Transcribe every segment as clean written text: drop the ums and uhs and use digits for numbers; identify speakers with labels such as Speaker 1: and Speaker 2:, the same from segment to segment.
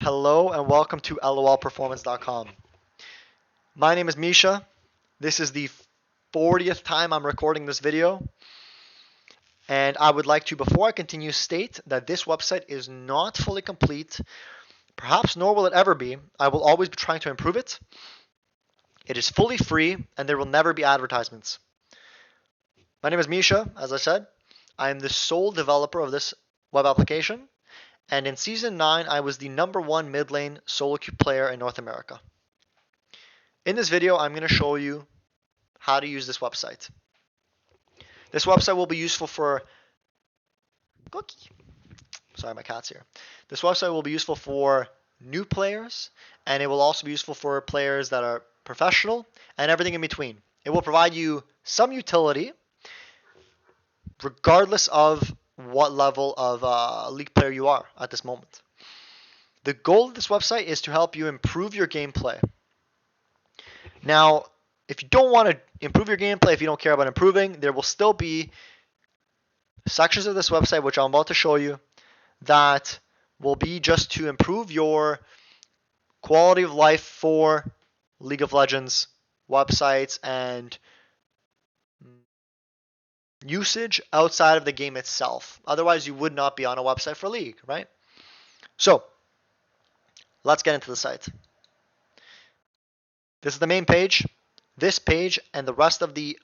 Speaker 1: Hello and welcome to LOLperformance.com. My name is Misha. This is the 40th time I'm recording this video. And I would like to, before I continue, state that this website is not fully complete. Perhaps nor will it ever be. I will always be trying to improve it. It is fully free and there will never be advertisements. My name is Misha, as I said. I am the sole developer of this web application. And in Season 9, I was the #1 mid lane solo queue player in North America. In this video, I'm going to show you how to use this website. This website will be useful for Sorry, my cat's here. This website will be useful for new players, and it will also be useful for players that are professional and everything in between. It will provide you some utility regardless of what level of league player you are at this moment. The goal of this website is to help you improve your gameplay. Now, if you don't want to improve your gameplay, if you don't care about improving, there will still be sections of this website, which I'm about to show you, that will be just to improve your quality of life for League of Legends websites and usage outside of the game itself. Otherwise, you would not be on a website for League, right? So, let's get into the site. This is the main page. This page and the rest of the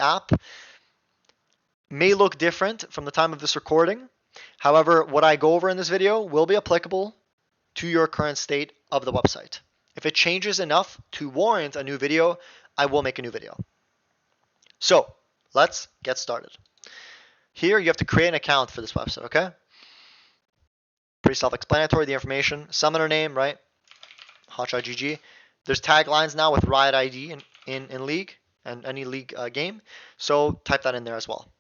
Speaker 1: app may look different from the time of this recording. However, what I go over in this video will be applicable to your current state of the website. If it changes enough to warrant a new video, I will make a new video. So, let's get started. Here, you have to create an account for this website, okay? Pretty self-explanatory, the information. Summoner name, right? HotshotGG. There's taglines now with Riot ID in League and any League game. So type that in there as well.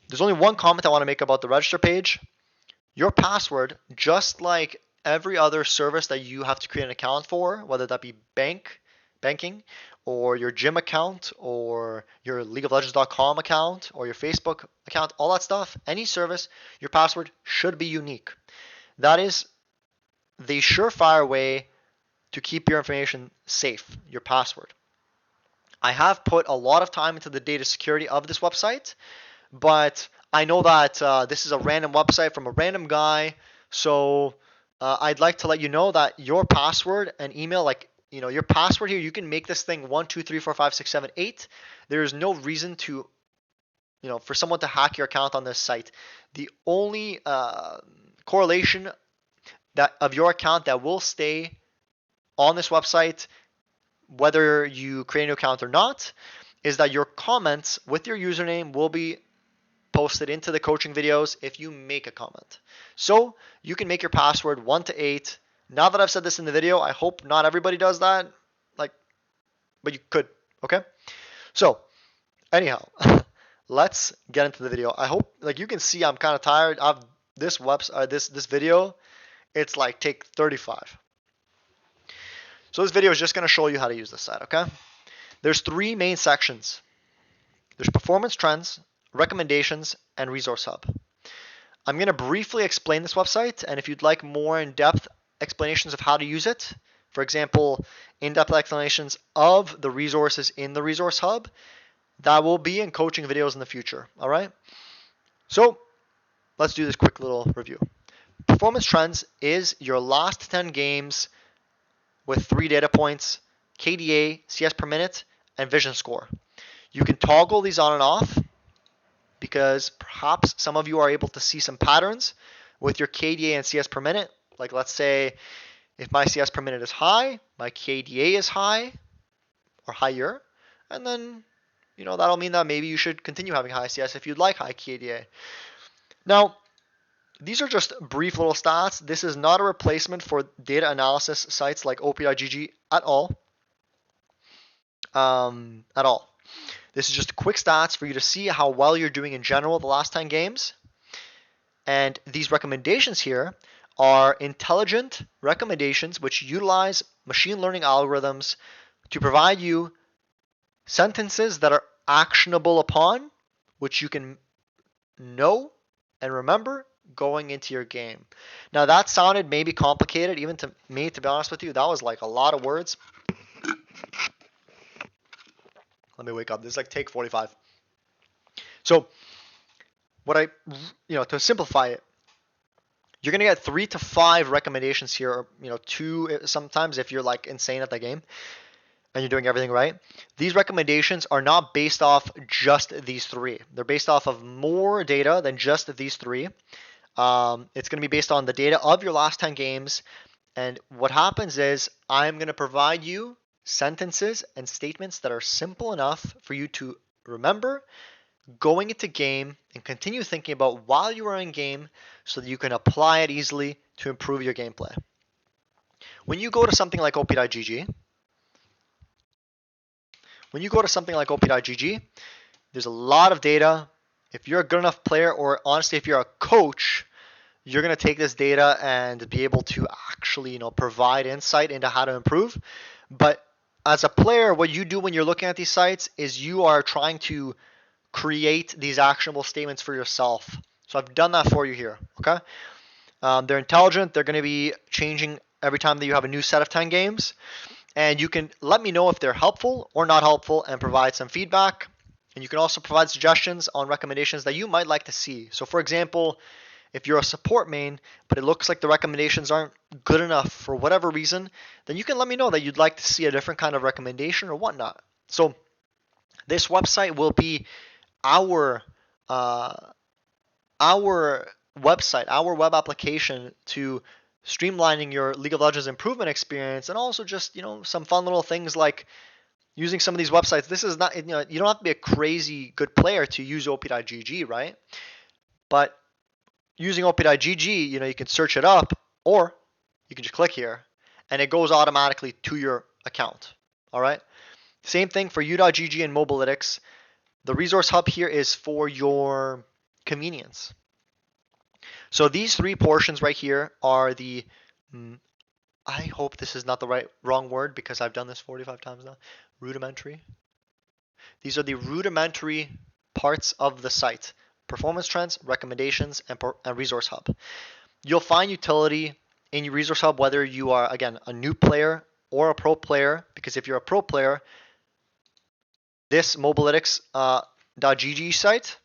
Speaker 1: There's only one comment I want to make about the register page. Your password, just like every other service that you have to create an account for, whether that be banking, or your gym account, or your LeagueofLegends.com account, or your Facebook account, all that stuff, any service, your password should be unique. That is the surefire way to keep your information safe, your password. I have put a lot of time into the data security of this website, but I know that this is a random website from a random guy, so I'd like to let you know that your password and email, like your password here, you can make this thing 1 2 3 4 5 6 7 8. There is no reason to for someone to hack your account on this site. The only correlation that of your account that will stay on this website, whether you create a new account or not, is that your comments with your username will be posted into the coaching videos if you make a comment. So you can make your password 1 to 8. Now that I've said this in the video, I hope not everybody does that, but you could, okay? So anyhow, let's get into the video. I hope, you can see, I'm kind of tired of this video. It's like take 35. So this video is just going to show you how to use this site, okay? There's 3 main sections. There's performance trends, recommendations, and resource hub. I'm going to briefly explain this website, and if you'd like more in-depth explanations of how to use it, for example, in-depth explanations of the resources in the resource hub, that will be in coaching videos in the future, all right? So let's do this quick little review. Performance trends is your last 10 games with 3 data points: KDA, CS per minute, and vision score. You can toggle these on and off because perhaps some of you are able to see some patterns with your KDA and CS per minute. Like, let's say if my CS per minute is high, my KDA is high or higher, and then that'll mean that maybe you should continue having high CS if you'd like high KDA. Now, these are just brief little stats. This is not a replacement for data analysis sites like op.gg at all. This is just quick stats for you to see how well you're doing in general the last 10 games. And these recommendations here are intelligent recommendations which utilize machine learning algorithms to provide you sentences that are actionable upon, which you can know and remember going into your game. Now that sounded maybe complicated, even to me, to be honest with you. That was like a lot of words. Let me wake up. This is like take 45. So what to simplify it, you're going to get 3 to 5 recommendations here, or 2 sometimes if you're like insane at the game and you're doing everything right. These recommendations are not based off just these 3. They're based off of more data than just these 3. It's going to be based on the data of your last 10 games. And what happens is I'm going to provide you sentences and statements that are simple enough for you to remember going into game and continue thinking about while you are in game so that you can apply it easily to improve your gameplay. When you go to something like op.gg, there's a lot of data. If you're a good enough player, or honestly, if you're a coach, you're going to take this data and be able to actually, provide insight into how to improve. But as a player, what you do when you're looking at these sites is you are trying to create these actionable statements for yourself. So I've done that for you here, okay? They're intelligent. They're going to be changing every time that you have a new set of 10 games. And you can let me know if they're helpful or not helpful and provide some feedback. And you can also provide suggestions on recommendations that you might like to see. So for example, if you're a support main, but it looks like the recommendations aren't good enough for whatever reason, then you can let me know that you'd like to see a different kind of recommendation or whatnot. So this website will be our website, our web application to streamlining your League of Legends improvement experience, and also just some fun little things like using some of these websites. This is not you don't have to be a crazy good player to use op.gg, right? But using op.gg, you can search it up, or you can just click here and it goes automatically to your account. All right. Same thing for u.gg and Mobalytics. The resource hub here is for your convenience. So these 3 portions right here are the, I hope this is not the wrong word because I've done this 45 times now, rudimentary. These are the rudimentary parts of the site: performance trends, recommendations, and resource hub. You'll find utility in your resource hub whether you are, again, a new player or a pro player, because if you're a pro player, this Mobalytics.gg site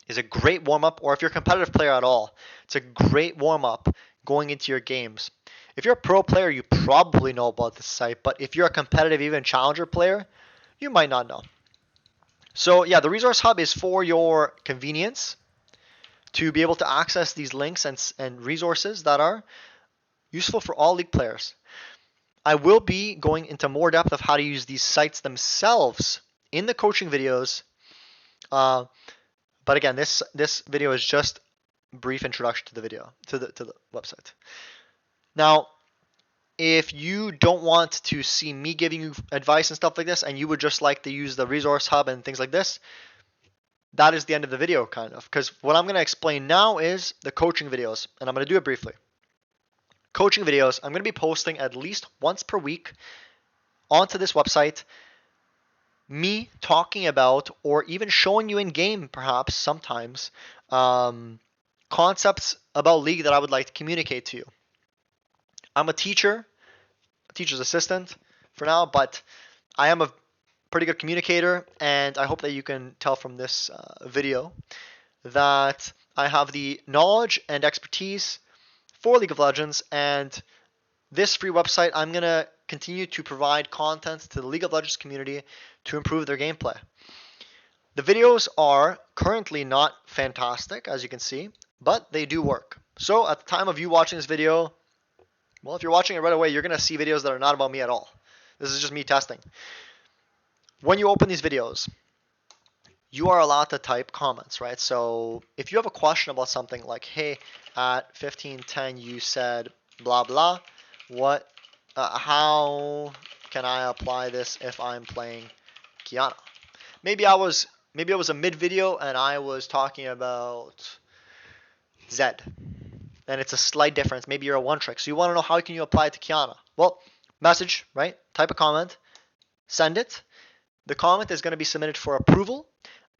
Speaker 1: is a great warm-up, or if you're a competitive player at all, it's a great warm-up going into your games. If you're a pro player, you probably know about this site, but if you're a competitive, even challenger player, you might not know. So yeah, the resource hub is for your convenience to be able to access these links and resources that are useful for all league players. I will be going into more depth of how to use these sites themselves in the coaching videos. But again, this video is just a brief introduction to the video, to the website. Now, if you don't want to see me giving you advice and stuff like this, and you would just like to use the resource hub and things like this, that is the end of the video, kind of. Because what I'm going to explain now is the coaching videos, and I'm going to do it briefly. Coaching videos, I'm going to be posting at least once per week onto this website, me talking about, or even showing you in game perhaps sometimes, concepts about League that I would like to communicate to you. I'm a teacher's assistant for now, but I am a pretty good communicator, and I hope that you can tell from this video that I have the knowledge and expertise for League of Legends, and this free website, I'm going to continue to provide content to the League of Legends community to improve their gameplay. The videos are currently not fantastic, as you can see, but they do work. So at the time of you watching this video, well, if you're watching it right away, you're going to see videos that are not about me at all. This is just me testing. When you open these videos, you are allowed to type comments, right? So if you have a question about something like, hey, at 1510 you said blah blah, how can I apply this if I'm playing Qiyana? Maybe it was a mid video and I was talking about Zed, and it's a slight difference. Maybe you're a one trick, so you want to know how can you apply it to Qiyana. Well, message, right? Type a comment, send it. The comment is going to be submitted for approval,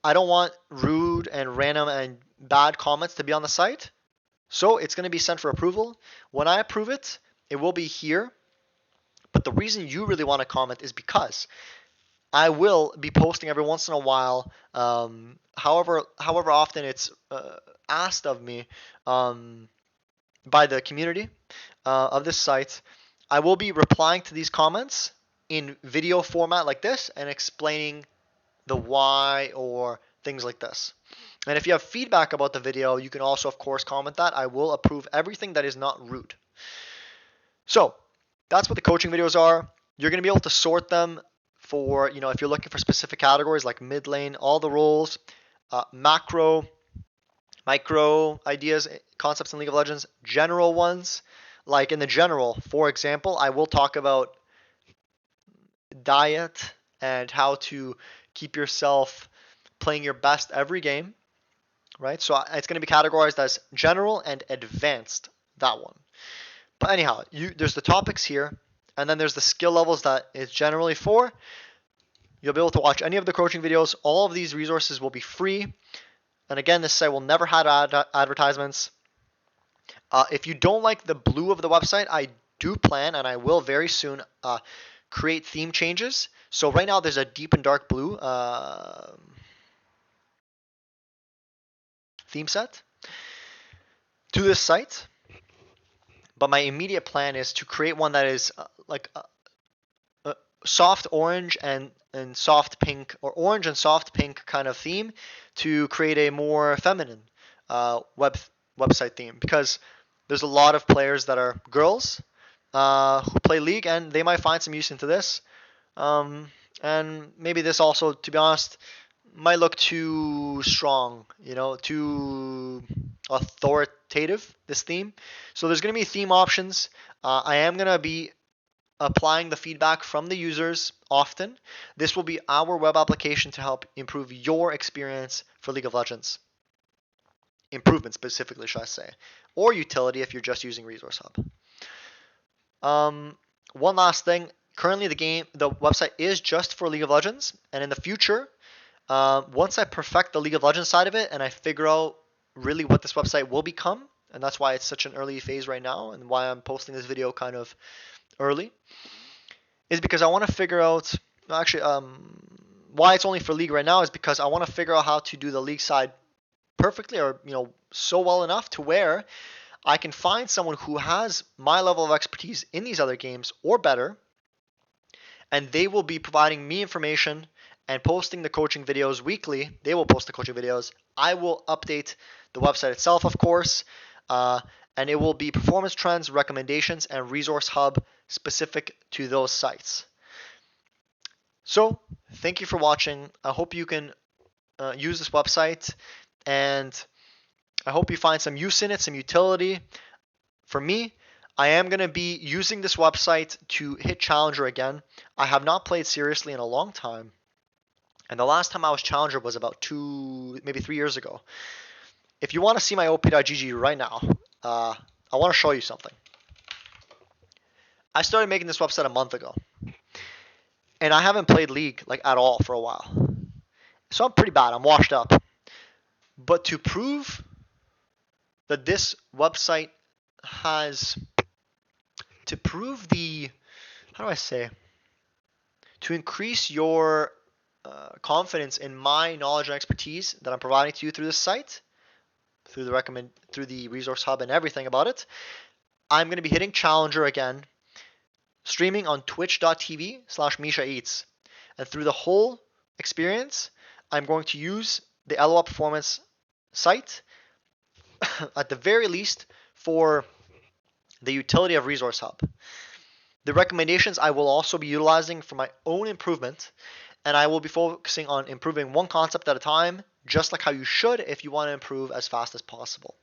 Speaker 1: I don't want rude and random and bad comments to be on the site. So it's going to be sent for approval. When I approve it, it will be here. But the reason you really want to comment is because I will be posting every once in a while, however often it's asked of me by the community of this site. I will be replying to these comments in video format like this and explaining the why or things like this. And if you have feedback about the video, you can also, of course, comment that. I will approve everything that is not rude. So that's what the coaching videos are. You're going to be able to sort them for, if you're looking for specific categories like mid lane, all the roles, macro, micro ideas, concepts in League of Legends, general ones. Like in the general, for example, I will talk about diet and how to keep yourself playing your best every game, right? So it's going to be categorized as general and advanced, that one. But anyhow, there's the topics here, and then there's the skill levels that it's generally for. You'll be able to watch any of the coaching videos. All of these resources will be free. And again, this site will never have advertisements. If you don't like the blue of the website, I do plan, and I will very soon, create theme changes. So right now there's a deep and dark blue theme set to this site. But my immediate plan is to create one that is like a soft orange and soft pink, or orange and soft pink kind of theme, to create a more feminine website theme, because there's a lot of players that are girls who play League, and they might find some use into this. And maybe this also, to be honest, might look too strong, too authoritative, this theme. So there's going to be theme options. I am going to be applying the feedback from the users often. This will be our web application to help improve your experience for League of Legends. Improvement specifically, should I say. Or utility if you're just using Resource Hub. One last thing. Currently the website is just for League of Legends, and in the future, once I perfect the League of Legends side of it and I figure out really what this website will become, and that's why it's such an early phase right now, and why I'm posting this video kind of early, is because I want to figure out, why it's only for League right now is because I want to figure out how to do the League side perfectly, or so well enough to where I can find someone who has my level of expertise in these other games or better, and they will be providing me information and posting the coaching videos weekly. They will post the coaching videos. I will update the website itself, of course, and it will be performance trends, recommendations, and Resource Hub specific to those sites. So, thank you for watching. I hope you can use this website, and I hope you find some use in it, some utility. For me, I am going to be using this website to hit Challenger again. I have not played seriously in a long time. And the last time I was Challenger was about 2, maybe 3 years ago. If you want to see my op.gg right now, I want to show you something. I started making this website a month ago. And I haven't played League at all for a while. So I'm pretty bad. I'm washed up. But to prove that this website has, to prove the, to increase your confidence in my knowledge and expertise that I'm providing to you through this site, through the Resource Hub and everything about it, I'm going to be hitting Challenger again, streaming on twitch.tv/Misha Eats. And through the whole experience, I'm going to use the LOL Performance site at the very least for the utility of Resource Hub. The recommendations I will also be utilizing for my own improvement, and I will be focusing on improving one concept at a time, just like how you should if you want to improve as fast as possible.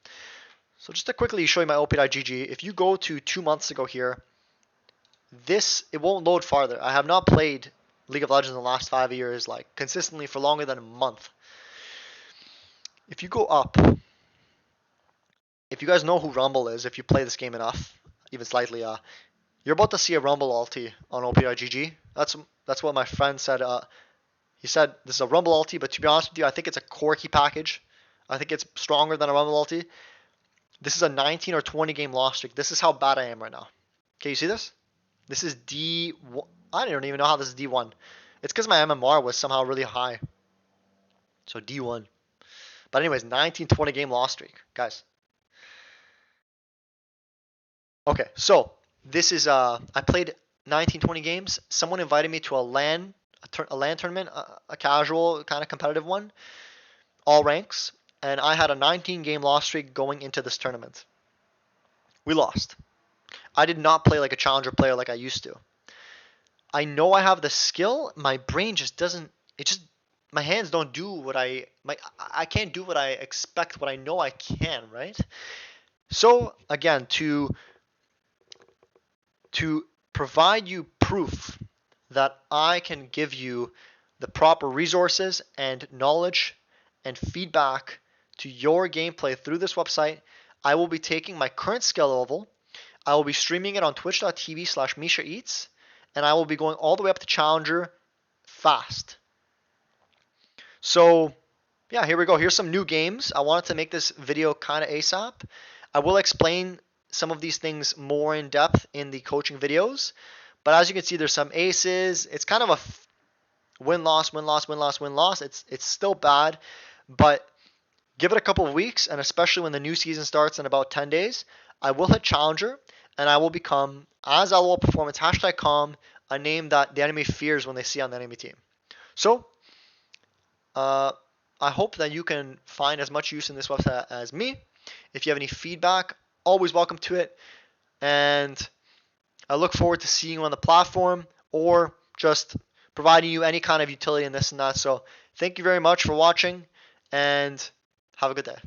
Speaker 1: So just to quickly show you my op.gg, if you go to 2 months ago here, it won't load farther. I have not played League of Legends in the last 5 years, consistently for longer than a month. If you go up, if you guys know who Rumble is, if you play this game enough, even slightly, you're about to see a Rumble ulti on op.gg. That's what my friend said He said this is a Rumble ulti, but to be honest with you, I think it's a Corki package. I think it's stronger than a Rumble ulti. This is a 19 or 20 game loss streak. This is how bad I am right now. Okay, you see this? This is D1. I don't even know how this is D1. It's because my MMR was somehow really high. So D1. But anyways, 19, 20 game loss streak, guys. Okay, so this is I played 19, 20 games. Someone invited me to a LAN tournament, a casual kind of competitive one, all ranks, and I had a 19 game loss streak going into this tournament. We lost. I did not play like a challenger player like I used to. I know I have the skill. My brain just doesn't. My hands don't do what I can't do what I expect. What I know I can, right? So again, to provide you proof that I can give you the proper resources and knowledge and feedback to your gameplay through this website, I will be taking my current skill level. I will be streaming it on twitch.tv/MishaEats, and I will be going all the way up to Challenger fast. So yeah, here we go. Here's some new games. I wanted to make this video kind of ASAP. I will explain some of these things more in depth in the coaching videos. But as you can see, there's some aces. It's kind of a win-loss, win-loss, win-loss, win-loss. It's still bad, but give it a couple of weeks, and especially when the new season starts in about 10 days, I will hit Challenger, and I will become, as LOL Performance, #calm, a name that the enemy fears when they see on the enemy team. So, I hope that you can find as much use in this website as me. If you have any feedback, always welcome to it. And I look forward to seeing you on the platform or just providing you any kind of utility in this and that. So thank you very much for watching and have a good day.